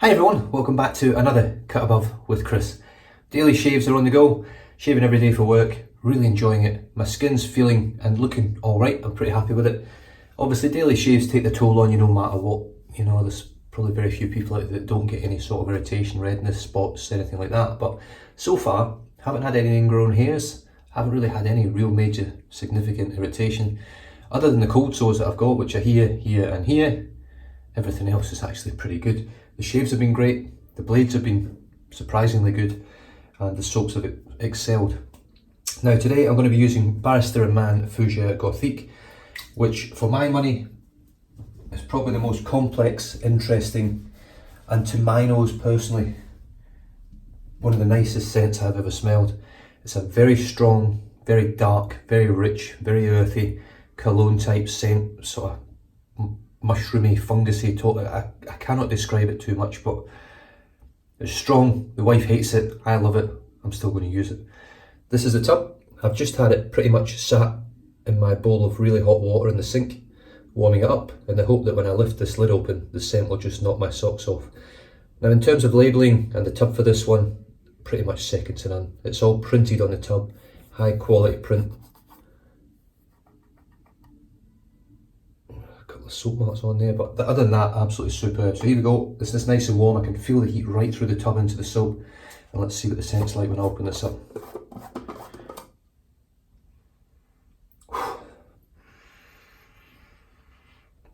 Hi everyone, welcome back to another Cut Above with Chris. Daily shaves are on the go, shaving every day for work, really enjoying it. My skin's feeling and looking alright, I'm pretty happy with it. Obviously daily shaves take the toll on you no matter what. You know, there's probably very few people out there that don't get any sort of irritation, redness, spots, anything like that. But so far, haven't had any ingrown hairs, haven't really had any real major significant irritation. Other than the cold sores that I've got, which are here, here and here, everything else is actually pretty good. The shaves have been great, the blades have been surprisingly good, and the soaps have excelled. Now today I'm going to be using Barrister and Mann Fougere Gothique, which for my money is probably the most complex, interesting, and to my nose personally, one of the nicest scents I've ever smelled. It's a very strong, very dark, very rich, very earthy, cologne type scent, sort of mushroomy, fungusy, I cannot describe it too much, but it's strong. The wife hates it, I love it, I'm still going to use it. This is the tub. I've just had it pretty much sat in my bowl of really hot water in the sink, warming it up, in the hope that when I lift this lid open, the scent will just knock my socks off. Now in terms of labelling and the tub for this one, pretty much second to none. It's all printed on the tub, high quality print. Soap marks on there, but other than that, absolutely superb. So here we go, this is nice and warm. I can feel the heat right through the tub into the soap, and let's see what the scent's like when I open this up.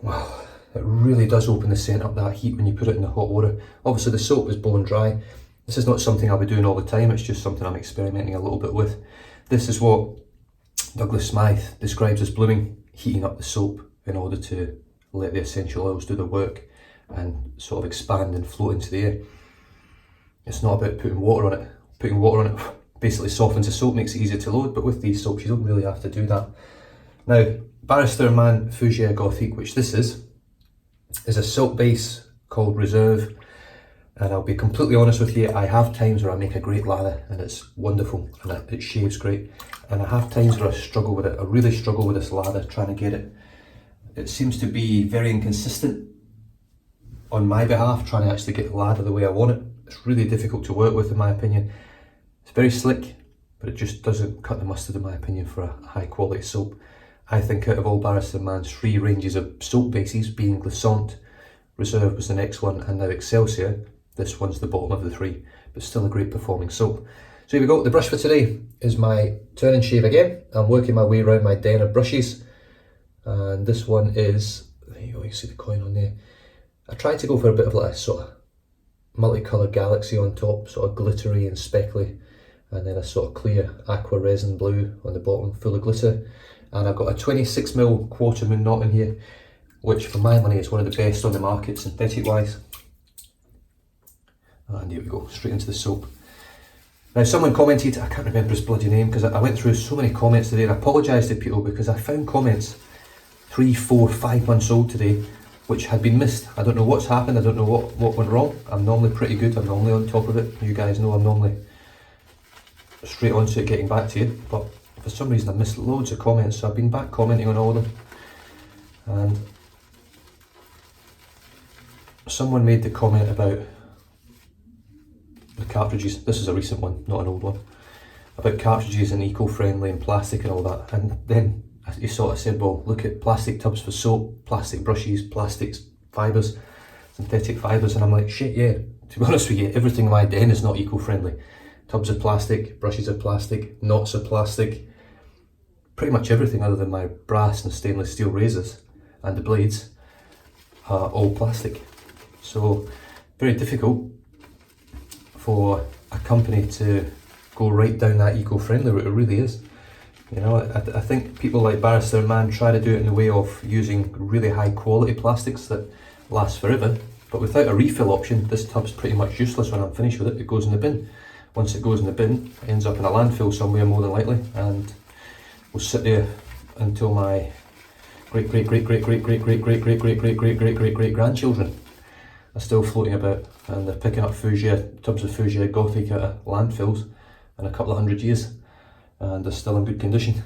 Wow, it really does open the scent up, that heat, when you put it in the hot water. Obviously the soap is bone dry. This is not something I'll be doing all the time, it's just something I'm experimenting a little bit with. This is what Douglas Smythe describes as blooming, heating up the soap in order to let the essential oils do the work and sort of expand and float into the air. It's not about putting water on it. Putting water on it basically softens the soap, makes it easier to load, but with these soaps you don't really have to do that. Now, Barrister Mann Fougere Gothique, which this is a soap base called Reserve, and I'll be completely honest with you, I have times where I make a great lather and it's wonderful and it shaves great, and I have times where I struggle with it. I really struggle with this lather, trying to get it. It seems to be very inconsistent on my behalf, trying to actually get the lather the way I want it. It's really difficult to work with in my opinion. It's very slick, but it just doesn't cut the mustard in my opinion for a high quality soap. I think out of all Barrister Mann's 3 ranges of soap bases, being Glissant, Reserve was the next one, and now Excelsior, this one's the bottom of the 3, but still a great performing soap. So here we go, the brush for today is my turn and shave again. I'm working my way around my den of brushes. And this one is, there you go, you see the coin on there. I tried to go for a bit of like a sort of multicoloured galaxy on top, sort of glittery and speckly, and then a sort of clear aqua resin blue on the bottom, full of glitter. And I've got a 26mm quarter moon knot in here, which for my money is one of the best on the market synthetic wise. And here we go, straight into the soap. Now someone commented, I can't remember his bloody name because I went through so many comments today, and I apologise to people because I found comments 3, 4, 5 months old today which had been missed. I don't know what's happened, I don't know what went wrong. I'm normally pretty good, I'm normally on top of it. You guys know I'm normally straight on to it, getting back to you, but for some reason I missed loads of comments, so I've been back commenting on all of them. And someone made the comment about the cartridges. This is a recent one, not an old one, about cartridges and eco-friendly and plastic and all that, and then you sort of said, well, look at plastic tubs for soap, plastic brushes, plastics, fibres, synthetic fibres, and I'm like, shit, yeah, to be honest with you, everything in my den is not eco-friendly. Tubs are plastic, brushes are plastic, knots are plastic, pretty much everything other than my brass and stainless steel razors and the blades are all plastic. So very difficult for a company to go right down that eco-friendly route, it really is. You know, I think people like Barrister Mann try to do it in the way of using really high quality plastics that last forever, but without a refill option, this tub's pretty much useless when I'm finished with it. It goes in the bin. Once it goes in the bin, it ends up in a landfill somewhere more than likely, and will sit there until my great grandchildren are still floating about, and they're picking up Fougere, tubs of Fougere Gothique out of landfills in a couple of 100 years. And they're still in good condition.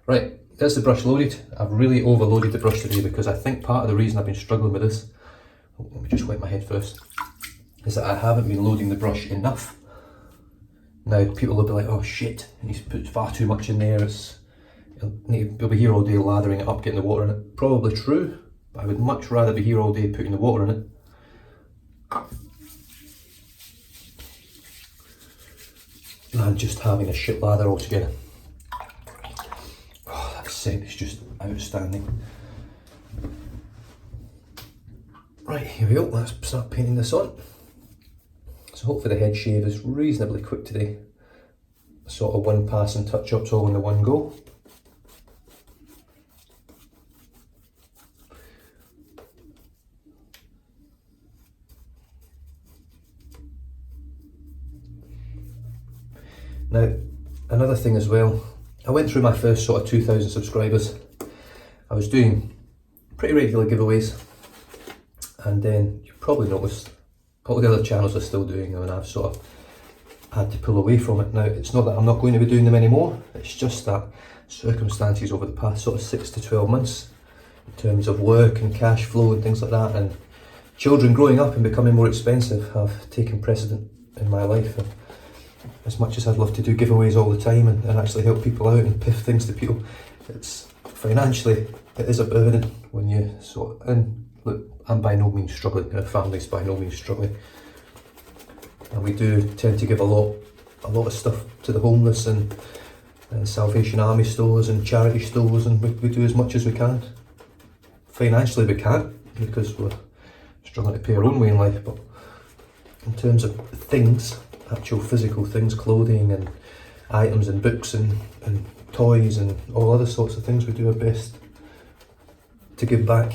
Right, there's the brush loaded. I've really overloaded the brush today because I think part of the reason I've been struggling with this, let me just wipe my head first, is that I haven't been loading the brush enough. Now people will be like, oh shit, he's put far too much in there, you'll be here all day lathering it up, getting the water in it. Probably true, but I would much rather be here all day putting the water in it than just having a shit lather altogether. Oh, that scent is just outstanding. Right, here we go, let's start painting this on. So hopefully the head shave is reasonably quick today. Sort of one pass and touch ups all in the one go. Now, another thing as well, I went through my first sort of 2,000 subscribers. I was doing pretty regular giveaways, and then you probably noticed all the other channels are still doing them, and I've sort of had to pull away from it. Now, it's not that I'm not going to be doing them anymore, it's just that circumstances over the past sort of 6 to 12 months, in terms of work and cash flow and things like that, and children growing up and becoming more expensive, have taken precedent in my life. And as much as I'd love to do giveaways all the time and actually help people out and piff things to people, it's financially, it is a burden when you sort of, and look, I'm by no means struggling, our family's by no means struggling, and we do tend to give a lot of stuff to the homeless and Salvation Army stores and charity stores, and we do as much as we can. Financially we can't, because we're struggling to pay our own way in life, but in terms of things, actual physical things, clothing and items and books and toys and all other sorts of things, we do our best to give back.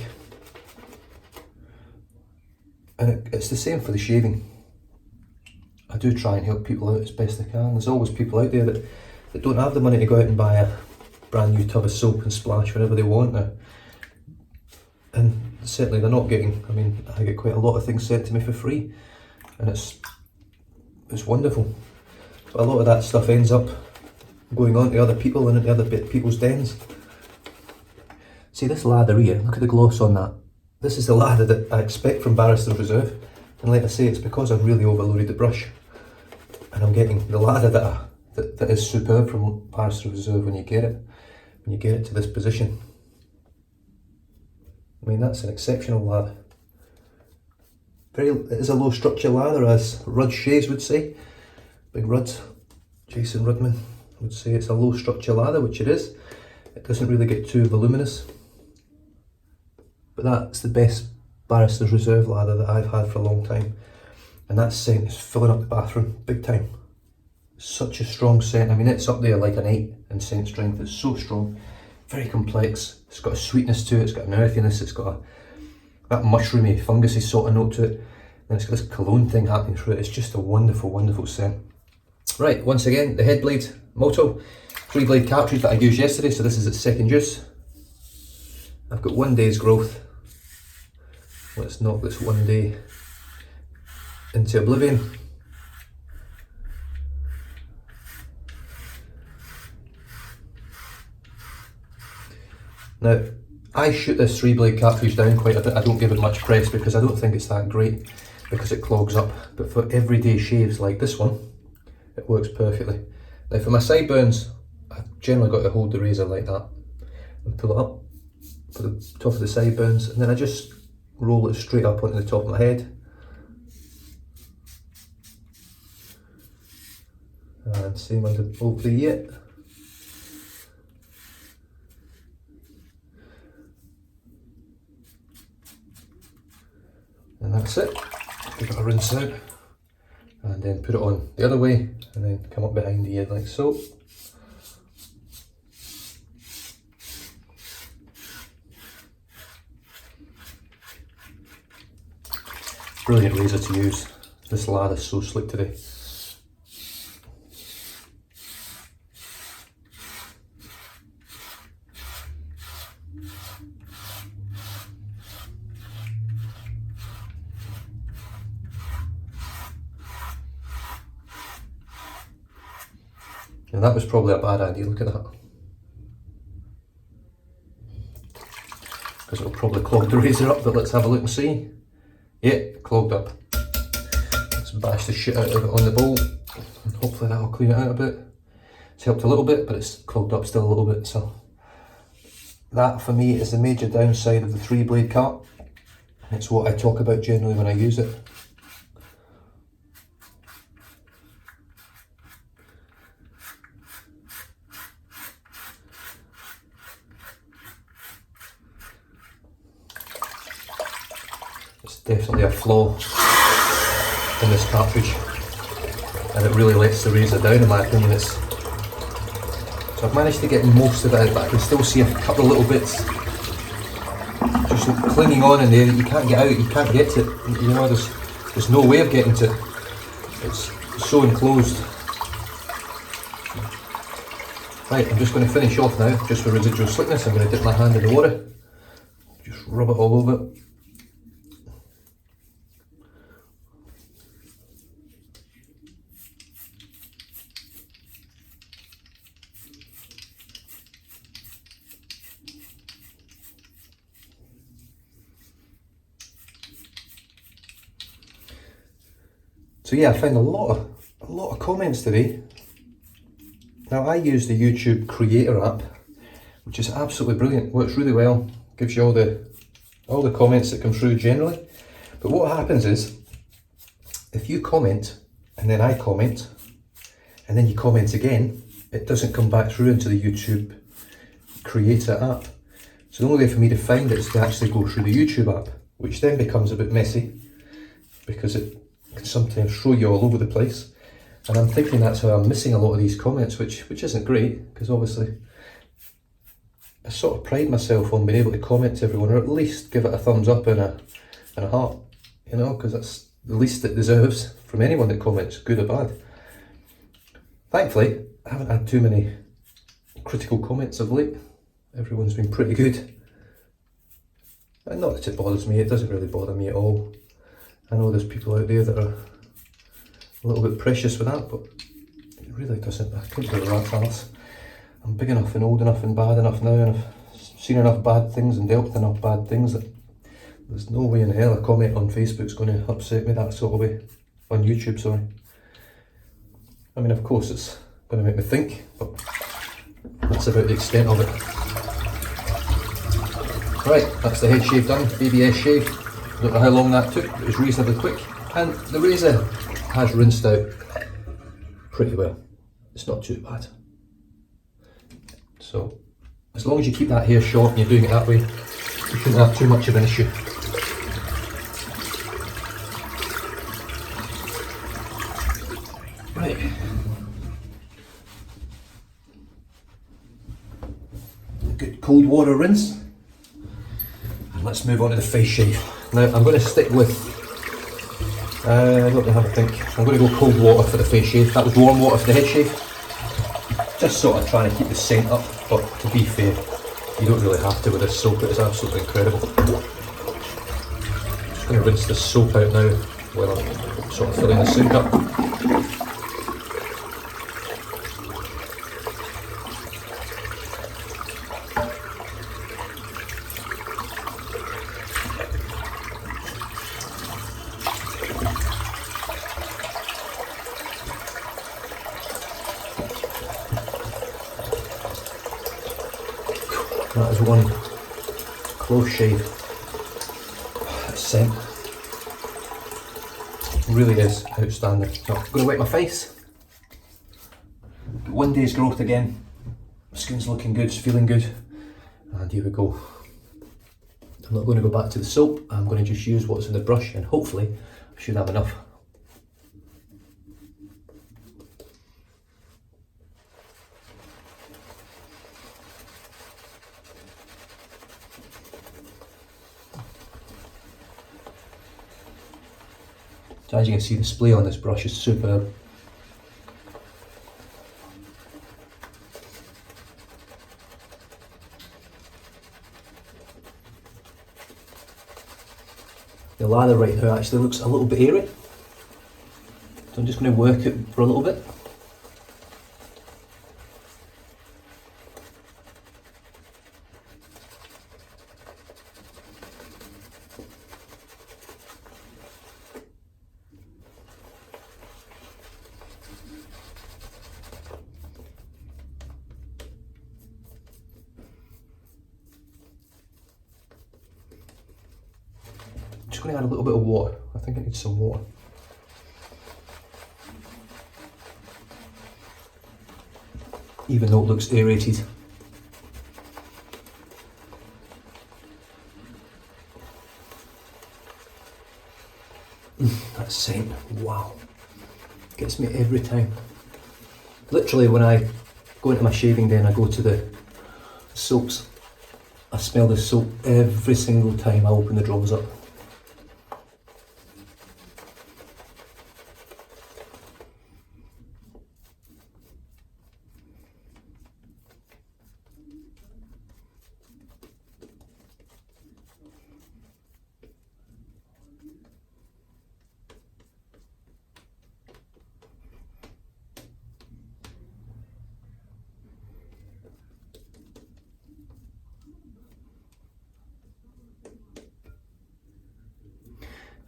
And it's the same for the shaving. I do try and help people out as best I can. There's always people out there that don't have the money to go out and buy a brand new tub of soap and splash whenever they want now. And certainly they're not getting, I mean, I get quite a lot of things sent to me for free, and it's wonderful. But a lot of that stuff ends up going on to other people and into other people's dens. See this lather here, look at the gloss on that. This is the lather that I expect from Barrister Reserve, and like I say, it's because I've really overloaded the brush, and I'm getting the lather that is superb from Barrister Reserve when you get it to this position. I mean, that's an exceptional lather. It is a low structure lather, as Rud Shays would say. Big Ruds, Jason Rudman would say it's a low structure lather, which it is. It doesn't really get too voluminous. But that's the best Barrister's Reserve lather that I've had for a long time. And that scent is filling up the bathroom, big time. Such a strong scent. I mean, it's up there like an 8 in scent strength. It's so strong, very complex. It's got a sweetness to it, it's got an earthiness, it's got that mushroomy, fungusy sort of note to it. And it's got this cologne thing happening through it. It's just a wonderful, wonderful scent. Right, once again, the head blade Moto 3-blade cartridge that I used yesterday, so this is its second use. I've got 1 day's growth. Let's knock this 1 day into oblivion. Now, I shoot this 3-blade cartridge down quite a bit. I don't give it much press because I don't think it's that great, because it clogs up. But for everyday shaves like this one, it works perfectly. Now for my sideburns, I've generally got to hold the razor like that and pull it up for the top of the sideburns, and then I just roll it straight up onto the top of my head. And same under both the ear. And that's it. Give it a rinse out, and then put it on the other way, and then come up behind the ear like so. Brilliant razor to use. This lather's so slick today. And that was probably a bad idea, look at that. Because it'll probably clog the razor up, but let's have a look and see. Yeah, clogged up. Let's bash the shit out of it on the bowl, and hopefully that'll clean it out a bit. It's helped a little bit, but it's clogged up still a little bit, so that for me is the major downside of the 3-blade cart. It's what I talk about generally when I use it. It's definitely a flaw in this cartridge, and it really lets the razor down in my opinion. So I've managed to get most of it out, but I can still see a couple of little bits just clinging on in there that you can't get out, you can't get to it. You know, there's no way of getting to it. It's so enclosed. Right, I'm just going to finish off now, just for residual slickness. I'm going to dip my hand in the water, just rub it all over. So yeah, I found a lot of comments today. Now I use the YouTube Creator app, which is absolutely brilliant. Works really well. Gives you all the comments that come through generally. But what happens is, if you comment and then I comment and then you comment again, it doesn't come back through into the YouTube Creator app. So the only way for me to find it is to actually go through the YouTube app, which then becomes a bit messy because it can sometimes throw you all over the place. And I'm thinking that's how I'm missing a lot of these comments, which isn't great, because obviously I sort of pride myself on being able to comment to everyone, or at least give it a thumbs up and a heart, you know, because that's the least it deserves from anyone that comments, good or bad. Thankfully, I haven't had too many critical comments of late. Everyone's been pretty good. And not that it bothers me, it doesn't really bother me at all. I know there's people out there that are a little bit precious with that, but it really doesn't. I couldn't give a rat's ass. I'm big enough and old enough and bad enough now, and I've seen enough bad things and dealt with enough bad things that there's no way in hell a comment on Facebook's going to upset me that sort of way. On YouTube, sorry. I mean, of course it's going to make me think, but that's about the extent of it. Right, that's the head shave done, BBS shave. Don't know how long that took, but it was reasonably quick. And the razor has rinsed out pretty well. It's not too bad. So, as long as you keep that hair short and you're doing it that way, you shouldn't have too much of an issue. Right. A good cold water rinse. And let's move on to the face shave. Now, I'm going to stick with, I don't know how to think. I'm going to go cold water for the face shave. That was warm water for the head shave. Just sort of trying to keep the scent up, but to be fair, you don't really have to with this soap. It is absolutely incredible. Just going to rinse the soap out now while I'm sort of filling the sink up. That is one close shave. That scent really is outstanding. Now, I'm going to wet my face. Got 1 day's growth again. Skin's looking good, it's feeling good. And here we go. I'm not going to go back to the soap. I'm going to just use what's in the brush, and hopefully I should have enough. So as you can see, the splay on this brush is superb. The lather right now actually looks a little bit airy. So I'm just going to work it for a little bit. going to add a little bit of water. I think I need some water. Even though it looks aerated. That scent, wow, gets me every time. Literally when I go into my shaving den, I go to the soaps, I smell the soap every single time I open the drawers up.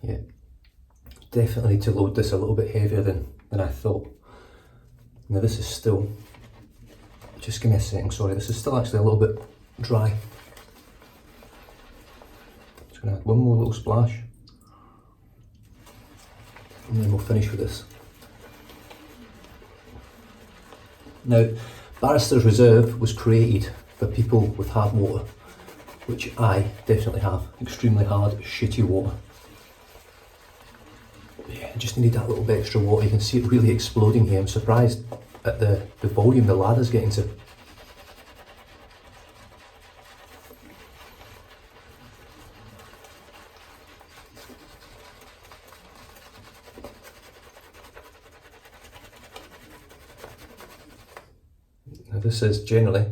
Yeah, definitely need to load this a little bit heavier than I thought. Now this is still, just give me a second, sorry, this is still actually a little bit dry. Just going to add one more little splash and then we'll finish with this. Now, Barrister's Reserve was created for people with hard water, which I definitely have, extremely hard, shitty water. Yeah, I just needed that little bit extra water. You can see it really exploding here. I'm surprised at the volume the lather's getting to. Now this is generally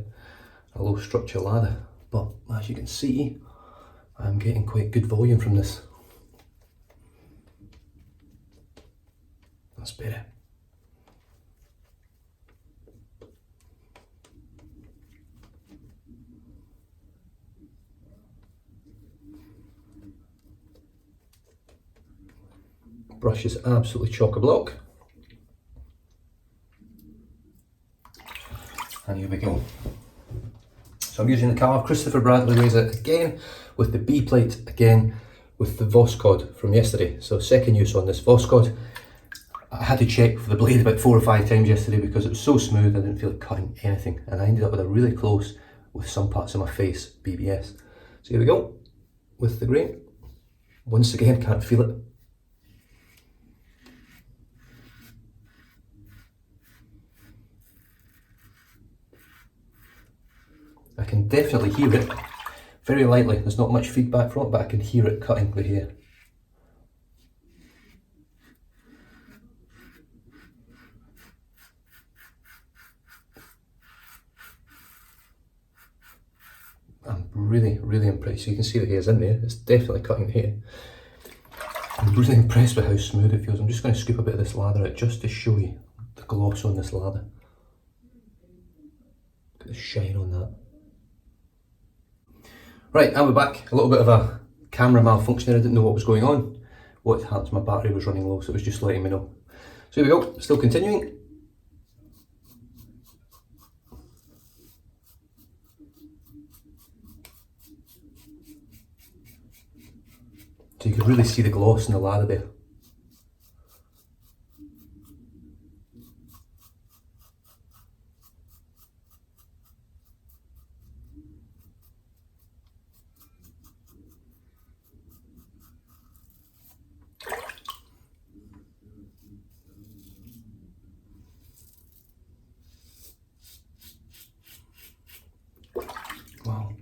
a low structure lather, but as you can see, I'm getting quite good volume from this. That's better. Brush is absolutely chock-a-block. And here we go. So I'm using the carve Christopher Bradley razor again, with the B plate again, with the Voscod from yesterday. So second use on this Voscod. I had to check for the blade about 4 or 5 times yesterday because it was so smooth I didn't feel it cutting anything, and I ended up with a really close, with some parts of my face, BBS. So here we go, with the grain. Once again, can't feel it. I can definitely hear it, very lightly, there's not much feedback from it, but I can hear it cutting the hair. I'm really impressed. So you can see the hair's in there, it's definitely cutting the hair. I'm really impressed with how smooth it feels. I'm just going to scoop a bit of this lather out just to show you the gloss on this lather. Look at the shine on that. Right, and we're back. A little bit of a camera malfunction there. I didn't know what was going on. What happened, my battery was running low, so it was just letting me know. So here we go, still continuing. So you can really see the gloss in the lather there. Wow.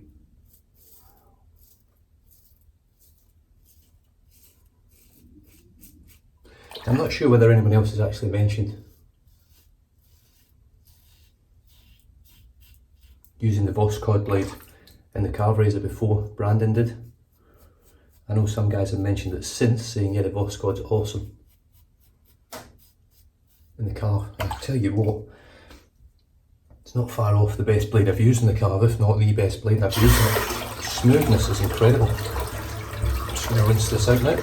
I'm not sure whether anyone else has actually mentioned using the Voscod blade in the carve razor before Brandon did. I know some guys have mentioned it since, saying yeah, the Voscod's awesome in the carve. I'll tell you what, it's not far off the best blade I've used in the carve, if not the best blade I've used in it. Smoothness is incredible. I'm just going to rinse this out now.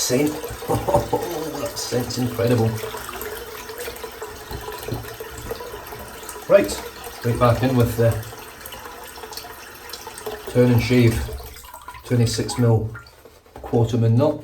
scent. Oh, that scent's incredible. Right, straight back in with the Turn and Shave 26mm quarterman knot.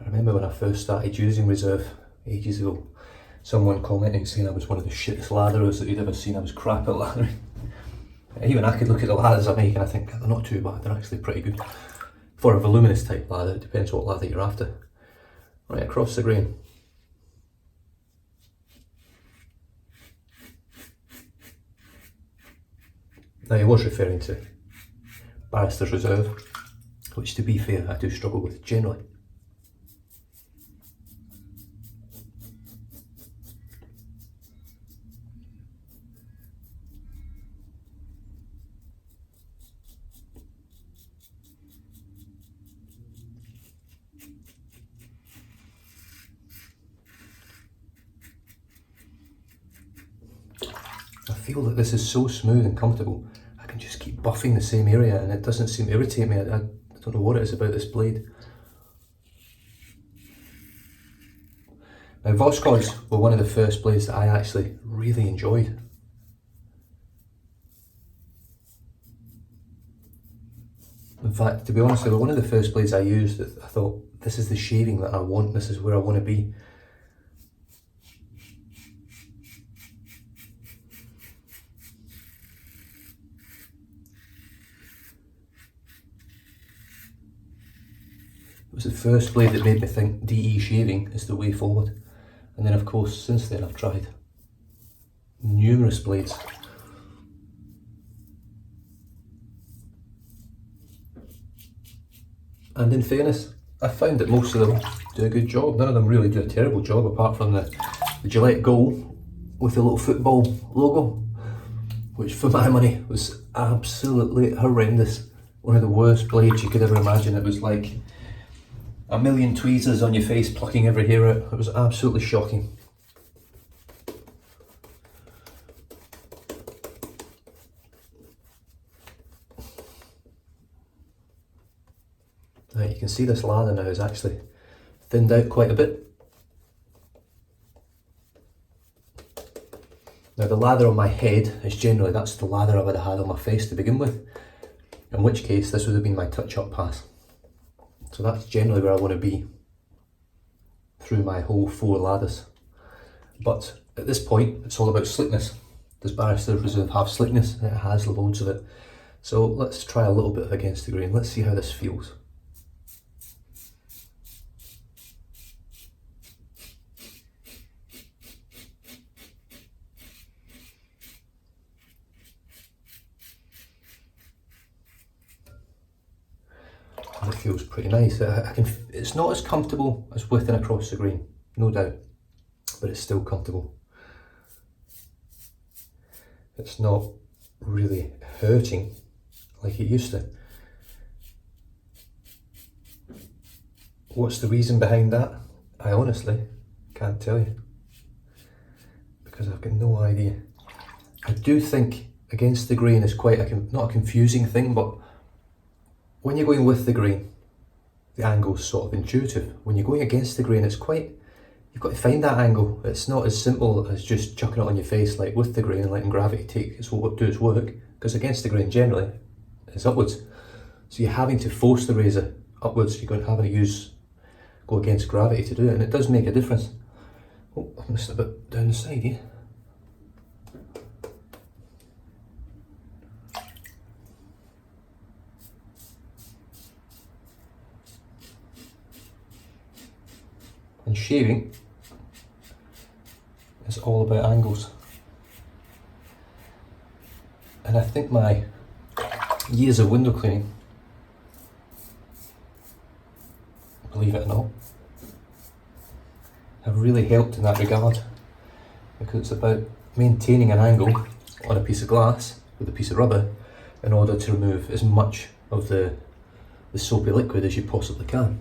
I remember when I first started using Reserve ages ago, someone commenting saying I was one of the shittest latherers that you'd ever seen. I was crap at lathering. Even I could look at the lathers I make and I think they're not too bad, they're actually pretty good. For a voluminous type lather, it depends what lather you're after. Right, across the grain. Now he was referring to Barrister's Reserve, which to be fair I do struggle with generally. I feel that this is so smooth and comfortable, I can just keep buffing the same area and it doesn't seem to irritate me. I don't know what it is about this blade. Now Voskhod were one of the first blades that I actually really enjoyed. In fact, to be honest, they were one of the first blades I used that I thought, this is the shaving that I want, this is where I want to be. It was the first blade that made me think DE shaving is the way forward. And then of course, since then I've tried numerous blades. And in fairness, I found that most of them do a good job. None of them really do a terrible job, apart from the Gillette Goal with the little football logo, which for my money was absolutely horrendous. One of the worst blades you could ever imagine. It was like a million tweezers on your face plucking every hair out. It was absolutely shocking. Now you can see this lather now is actually thinned out quite a bit. Now the lather on my head is generally, that's the lather I would have had on my face to begin with, in which case this would have been my touch-up pass. So that's generally where I want to be through my whole 4 lathers. But at this point, it's all about slickness. Does Barrister Reserve have slickness? It has loads of it. So let's try a little bit of against the grain. Let's see how this feels. And it feels pretty nice. It's not as comfortable as with and across the grain, no doubt, but it's still comfortable. It's not really hurting like it used to. What's the reason behind that? I honestly can't tell you, because I've got no idea. I do think against the grain is quite not a confusing thing, but when you're going with the grain, the angle's sort of intuitive. When you're going against the grain, it's quite, you've got to find that angle. It's not as simple as just chucking it on your face like with the grain and letting gravity do its work, because against the grain generally it's upwards. So you're having to force the razor upwards, you're going to have to go against gravity to do it, and it does make a difference. Oh, I missed a bit down the side here. And shaving is all about angles. And I think my years of window cleaning, believe it or not, have really helped in that regard, because it's about maintaining an angle on a piece of glass with a piece of rubber in order to remove as much of the soapy liquid as you possibly can.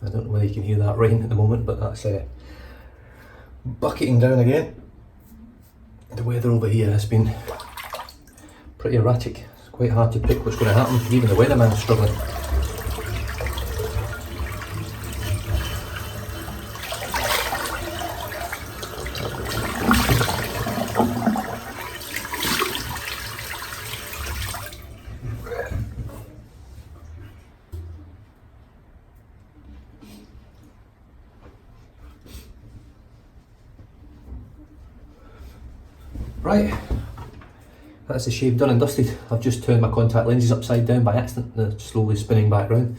I don't know whether you can hear that rain at the moment, but that's bucketing down again. The weather over here has been pretty erratic. It's quite hard to pick what's going to happen. Even the weatherman's struggling. Right, that's the shave done and dusted. I've just turned my contact lenses upside down by accident. They're slowly spinning back round.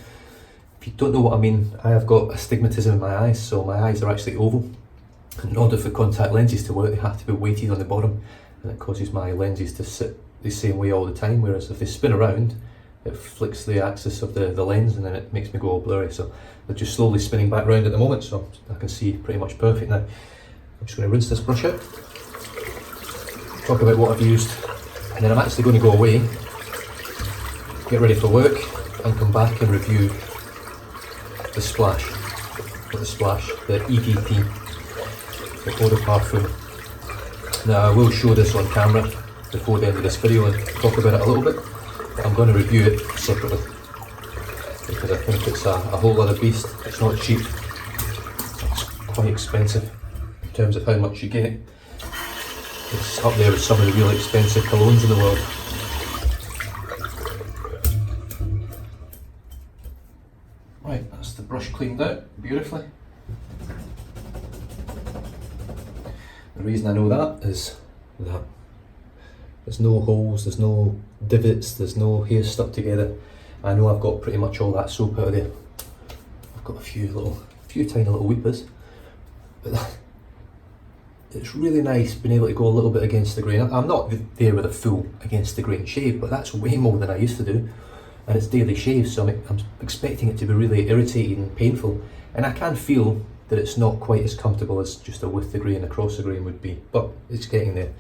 If you don't know what I mean, I have got astigmatism in my eyes, so my eyes are actually oval. In order for contact lenses to work, they have to be weighted on the bottom, and it causes my lenses to sit the same way all the time, whereas if they spin around, it flicks the axis of the lens and then it makes me go all blurry. So they're just slowly spinning back round at the moment, so I can see pretty much perfect now. I'm just going to rinse this brush out, talk about what I've used, and then I'm actually going to go away, get ready for work, and come back and review the splash, the EDP, the Eau de Parfum. Now I will show this on camera before the end of this video and talk about it a little bit, but I'm going to review it separately, because I think it's a whole other beast. It's not cheap, it's quite expensive in terms of how much you get. It's up there with some of the really expensive colognes in the world. Right, that's the brush cleaned out beautifully. The reason I know that is that there's no holes, there's no divots, there's no hair stuck together. I know I've got pretty much all that soap out of there. I've got a few tiny little weepers, but it's really nice being able to go a little bit against the grain. I'm not there with a full against the grain shave, but that's way more than I used to do. And it's daily shave, so I'm expecting it to be really irritating and painful. And I can feel that it's not quite as comfortable as just a with the grain, across the grain would be, but it's getting there.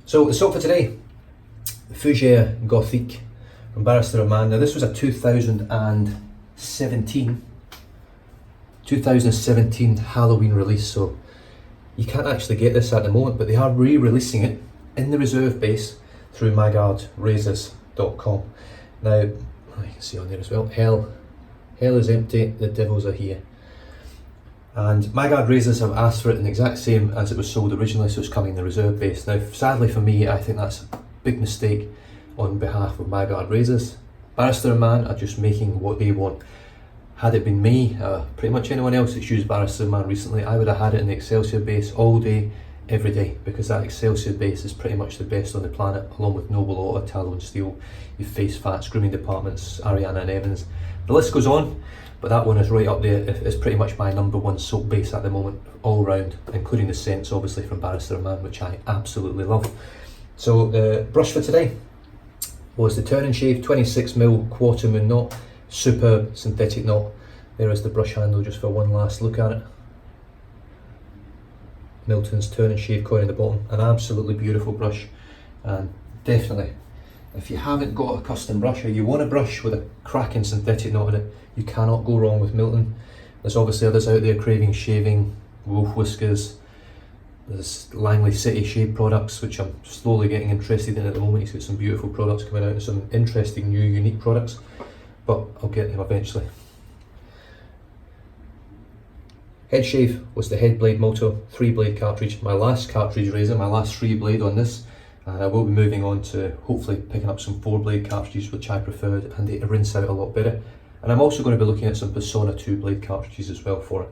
So the soap for today, Fougere Gothique from Barrister and Mann. Now this was a 2017 Halloween release, so you can't actually get this at the moment, but they are re-releasing it in the reserve base through magardrazors.com. Now, you can see on there as well, hell is empty, the devils are here. And Magard Razors have asked for it in the exact same as it was sold originally, so it's coming in the reserve base. Now, sadly for me, I think that's a big mistake on behalf of Magard Razors. Barrister and Mann are just making what they want. Had it been me, pretty much anyone else that's used Barrister and Mann recently, I would have had it in the Excelsior base all day, every day, because that Excelsior base is pretty much the best on the planet, along with Noble Auto, Tallow and Steel, your Face Fats, Grooming Departments, Ariana and Evans. The list goes on, but that one is right up there. It's pretty much my #1 soap base at the moment, all round, including the scents obviously from Barrister and Mann, which I absolutely love. So the brush for today was the Turn and Shave 26mm Quarter Moon Knot Superb synthetic knot. There is the brush handle just for one last look at it. Milton's turn and shave coin at the bottom. An absolutely beautiful brush, and definitely, if you haven't got a custom brush or you want a brush with a cracking synthetic knot in it, you cannot go wrong with Milton. There's obviously others out there craving shaving, wolf whiskers. There's Langley City shave products, which I'm slowly getting interested in at the moment. He's got some beautiful products coming out and some interesting new unique products, but I'll get them eventually. Head shave was the Head Blade Moto 3-blade cartridge, my last cartridge razor, my last 3-blade on this, and I will be moving on to hopefully picking up some 4-blade cartridges, which I preferred, and they rinse out a lot better. And I'm also going to be looking at some Persona 2-blade cartridges as well for it.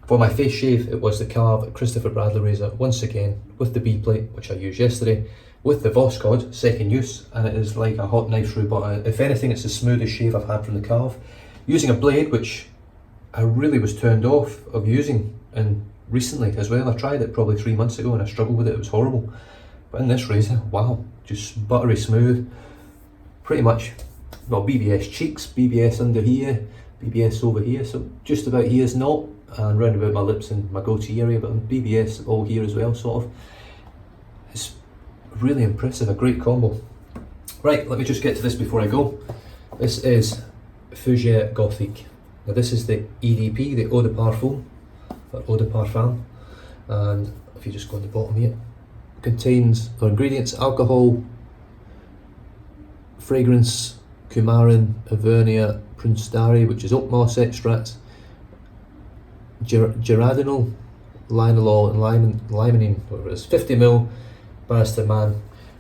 For my face shave, it was the Carve Christopher Bradley razor, once again with the B-plate, which I used yesterday, with the Voskhod, second use, and it is like a hot knife through butter. If anything, it's the smoothest shave I've had from the Carve. Using a blade which I really was turned off of using, and recently as well. I tried it probably 3 months ago and I struggled with it, it was horrible. But in this razor, wow, just buttery smooth, pretty much, well, BBS cheeks, BBS under here, BBS over here, so just about here's not, and round about my lips and my goatee area, but BBS all here as well, sort of. It's really impressive, a great combo. Right, let me just get to this before I go. This is Fougere Gothique. Now this is the EDP, the Eau de Parfum, or Eau de Parfum, and if you just go on the bottom here, contains our ingredients: alcohol, fragrance, coumarin, Avernia, Prunstari, which is oak moss extract, geraniol, linalool, and limonene, whatever it is, 50ml, Barrister Mann.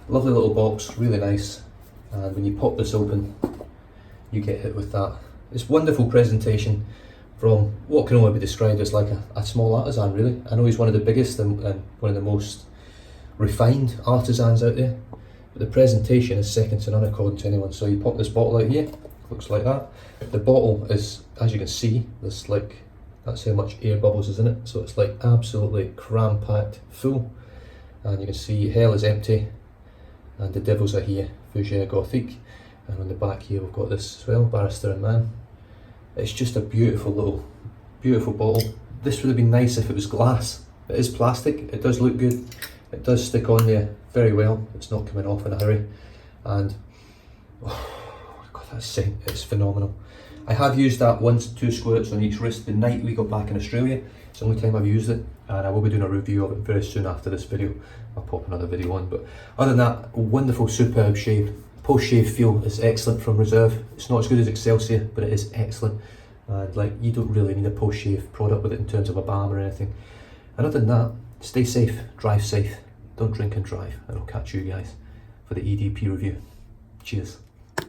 Lovely little box, really nice, and when you pop this open, you get hit with that. It's wonderful presentation from what can only be described as like a small artisan, really. I know he's one of the biggest and one of the most refined artisans out there, but the presentation is second to none according to anyone. So you pop this bottle out here, looks like that. The bottle is, as you can see, there's like, that's how much air bubbles is in it, so it's like absolutely cram-packed full, and you can see hell is empty and the devils are here, Fougere Gothique. And on the back here we've got this as well, Barrister and Mann. It's just a beautiful bottle. This would have been nice if it was glass. It is plastic, it does look good, it does stick on there very well, it's not coming off in a hurry, and oh god, that scent, it's phenomenal. I have used that once, 2 squirts on each wrist the night we got back in Australia. It's the only time I've used it, and I will be doing a review of it very soon after this video. I'll pop another video on, but other than that, wonderful, superb shave. Post-shave feel is excellent from Reserve. It's not as good as Excelsior, but it is excellent. And like, you don't really need a post-shave product with it in terms of a balm or anything. And other than that, stay safe, drive safe, don't drink and drive, and I'll catch you guys for the EDP review. Cheers.